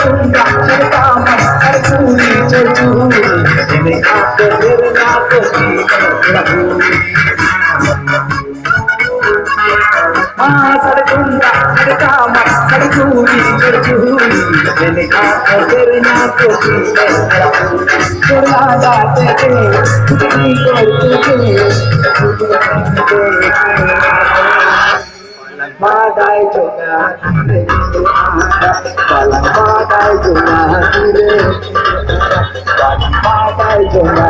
Sargunga, Sarkama, Sarkuri, Chachuri, Jene Aake Mere Naak Ki Lahuri. Sargunga, Sarkama, Sarkuri, Chachuri, Jene Aake Mere Naak Ki Lahuri. Chorla jaate hai, kutni korte hai, Madai Jona Hire, Balang Madai Jona Hire, Balang Madai Jona